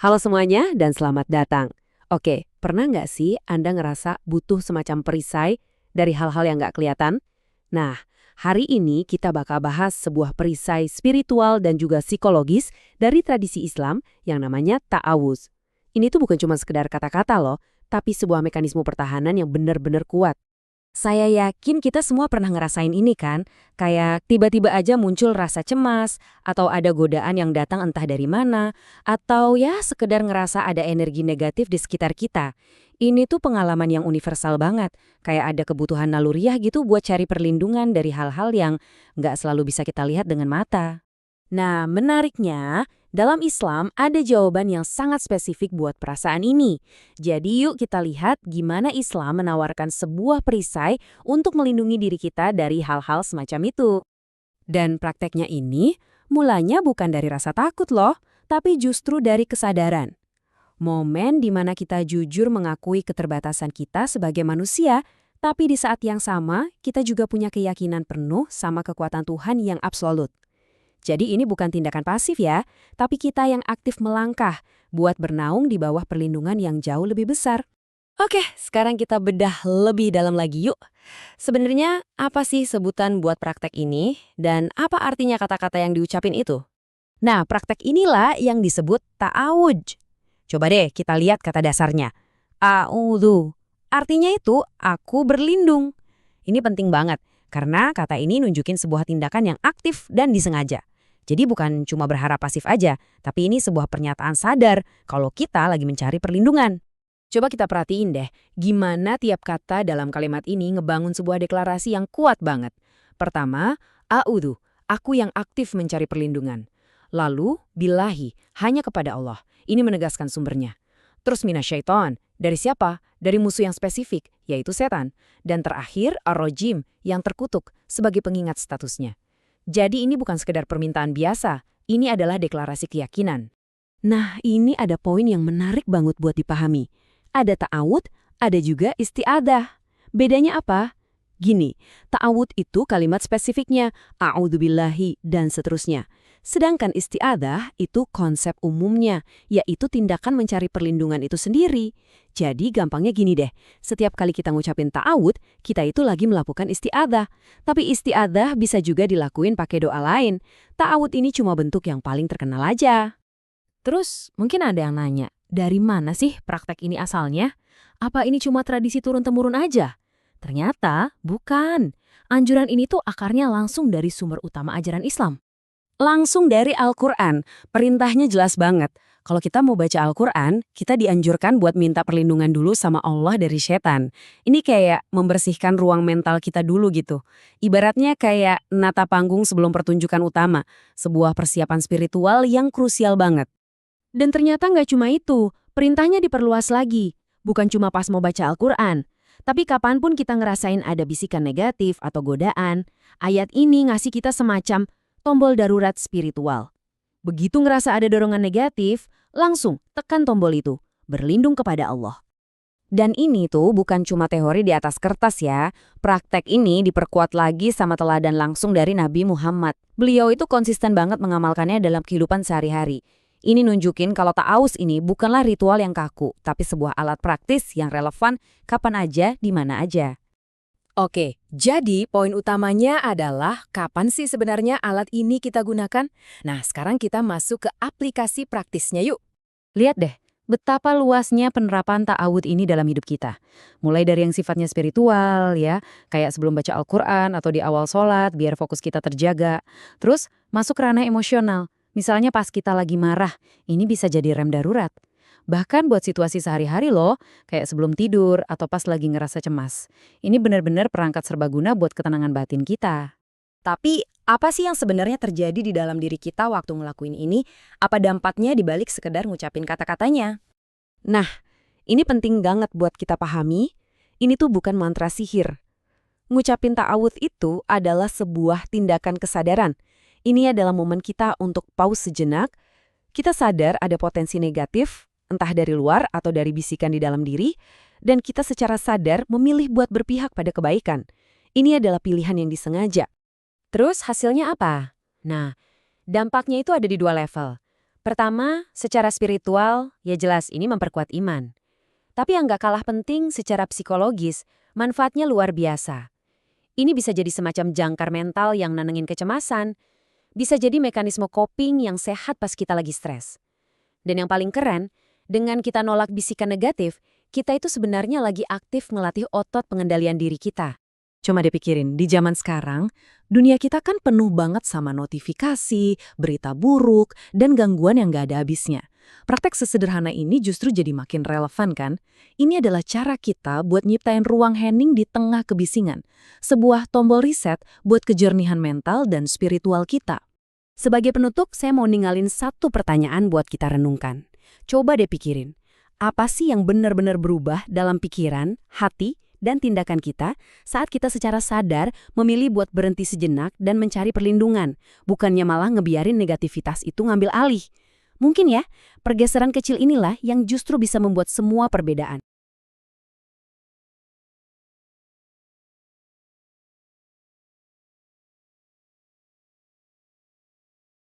Halo semuanya dan selamat datang. Oke, pernah nggak sih Anda ngerasa butuh semacam perisai dari hal-hal yang nggak kelihatan? Nah, hari ini kita bakal bahas sebuah perisai spiritual dan juga psikologis dari tradisi Islam yang namanya ta'awuz. Ini tuh bukan cuma sekedar kata-kata loh, tapi sebuah mekanisme pertahanan yang benar-benar kuat. Saya yakin kita semua pernah ngerasain ini kan, kayak tiba-tiba aja muncul rasa cemas, atau ada godaan yang datang entah dari mana, atau ya sekedar ngerasa ada energi negatif di sekitar kita. Ini tuh pengalaman yang universal banget, kayak ada kebutuhan naluriah gitu buat cari perlindungan dari hal-hal yang nggak selalu bisa kita lihat dengan mata. Nah, menariknya, dalam Islam ada jawaban yang sangat spesifik buat perasaan ini. Jadi yuk kita lihat gimana Islam menawarkan sebuah perisai untuk melindungi diri kita dari hal-hal semacam itu. Dan prakteknya ini mulanya bukan dari rasa takut loh, tapi justru dari kesadaran. Momen di mana kita jujur mengakui keterbatasan kita sebagai manusia, tapi di saat yang sama kita juga punya keyakinan penuh sama kekuatan Tuhan yang absolut. Jadi ini bukan tindakan pasif ya, tapi kita yang aktif melangkah buat bernaung di bawah perlindungan yang jauh lebih besar. Oke, sekarang kita bedah lebih dalam lagi yuk. Sebenarnya apa sih sebutan buat praktek ini dan apa artinya kata-kata yang diucapin itu? Nah, praktek inilah yang disebut ta'awudz. Coba deh kita lihat kata dasarnya. A'udzu. Artinya itu aku berlindung. Ini penting banget karena kata ini nunjukin sebuah tindakan yang aktif dan disengaja. Jadi bukan cuma berharap pasif aja, tapi ini sebuah pernyataan sadar kalau kita lagi mencari perlindungan. Coba kita perhatiin deh, gimana tiap kata dalam kalimat ini ngebangun sebuah deklarasi yang kuat banget. Pertama, a'udzu, aku yang aktif mencari perlindungan. Lalu, billahi, hanya kepada Allah. Ini menegaskan sumbernya. Terus minasyaiton, dari siapa? Dari musuh yang spesifik, yaitu setan. Dan terakhir, ar-rajim, yang terkutuk, sebagai pengingat statusnya. Jadi ini bukan sekedar permintaan biasa, ini adalah deklarasi keyakinan. Nah, ini ada poin yang menarik banget buat dipahami. Ada ta'awud, ada juga isti'adah. Bedanya apa? Gini, ta'awud itu kalimat spesifiknya, a'udzubillahi, dan seterusnya. Sedangkan isti'adah itu konsep umumnya, yaitu tindakan mencari perlindungan itu sendiri. Jadi gampangnya gini deh, setiap kali kita ngucapin ta'awud, kita itu lagi melakukan isti'adah. Tapi isti'adah bisa juga dilakuin pakai doa lain. Ta'awud ini cuma bentuk yang paling terkenal aja. Terus mungkin ada yang nanya, dari mana sih praktek ini asalnya? Apa ini cuma tradisi turun-temurun aja? Ternyata bukan. Anjuran ini tuh akarnya langsung dari sumber utama ajaran Islam. Langsung dari Al-Quran, perintahnya jelas banget. Kalau kita mau baca Al-Quran, kita dianjurkan buat minta perlindungan dulu sama Allah dari setan. Ini kayak membersihkan ruang mental kita dulu gitu. Ibaratnya kayak nata panggung sebelum pertunjukan utama, sebuah persiapan spiritual yang krusial banget. Dan ternyata nggak cuma itu, perintahnya diperluas lagi. Bukan cuma pas mau baca Al-Quran, tapi kapanpun kita ngerasain ada bisikan negatif atau godaan, ayat ini ngasih kita semacam tombol darurat spiritual. Begitu ngerasa ada dorongan negatif, langsung tekan tombol itu, berlindung kepada Allah. Dan ini tuh bukan cuma teori di atas kertas ya, praktek ini diperkuat lagi sama teladan langsung dari Nabi Muhammad. Beliau itu konsisten banget mengamalkannya dalam kehidupan sehari-hari. Ini nunjukin kalau ta'awuz ini bukanlah ritual yang kaku, tapi sebuah alat praktis yang relevan kapan aja, di mana aja. Oke, jadi poin utamanya adalah kapan sih sebenarnya alat ini kita gunakan? Nah, sekarang kita masuk ke aplikasi praktisnya yuk. Lihat deh, betapa luasnya penerapan ta'awud ini dalam hidup kita. Mulai dari yang sifatnya spiritual ya, kayak sebelum baca Al-Quran atau di awal sholat biar fokus kita terjaga. Terus masuk ranah emosional, misalnya pas kita lagi marah, ini bisa jadi rem darurat. Bahkan buat situasi sehari-hari loh, kayak sebelum tidur atau pas lagi ngerasa cemas. Ini benar-benar perangkat serbaguna buat ketenangan batin kita. Tapi, apa sih yang sebenarnya terjadi di dalam diri kita waktu ngelakuin ini? Apa dampaknya dibalik sekedar ngucapin kata-katanya? Nah, ini penting banget buat kita pahami. Ini tuh bukan mantra sihir. Ngucapin ta'awudz itu adalah sebuah tindakan kesadaran. Ini adalah momen kita untuk pause sejenak. Kita sadar ada potensi negatif, entah dari luar atau dari bisikan di dalam diri, dan kita secara sadar memilih buat berpihak pada kebaikan. Ini adalah pilihan yang disengaja. Terus hasilnya apa? Nah, dampaknya itu ada di dua level. Pertama, secara spiritual, ya jelas ini memperkuat iman. Tapi yang nggak kalah penting secara psikologis, manfaatnya luar biasa. Ini bisa jadi semacam jangkar mental yang nenengin kecemasan, bisa jadi mekanisme coping yang sehat pas kita lagi stres. Dan yang paling keren, dengan kita nolak bisikan negatif, kita itu sebenarnya lagi aktif melatih otot pengendalian diri kita. Coba deh pikirin, di zaman sekarang, dunia kita kan penuh banget sama notifikasi, berita buruk, dan gangguan yang nggak ada habisnya. Praktek sesederhana ini justru jadi makin relevan kan? Ini adalah cara kita buat nyiptain ruang hening di tengah kebisingan. Sebuah tombol reset buat kejernihan mental dan spiritual kita. Sebagai penutup, saya mau ninggalin satu pertanyaan buat kita renungkan. Coba deh pikirin, apa sih yang benar-benar berubah dalam pikiran, hati, dan tindakan kita saat kita secara sadar memilih buat berhenti sejenak dan mencari perlindungan, bukannya malah ngebiarin negativitas itu ngambil alih. Mungkin ya, pergeseran kecil inilah yang justru bisa membuat semua perbedaan.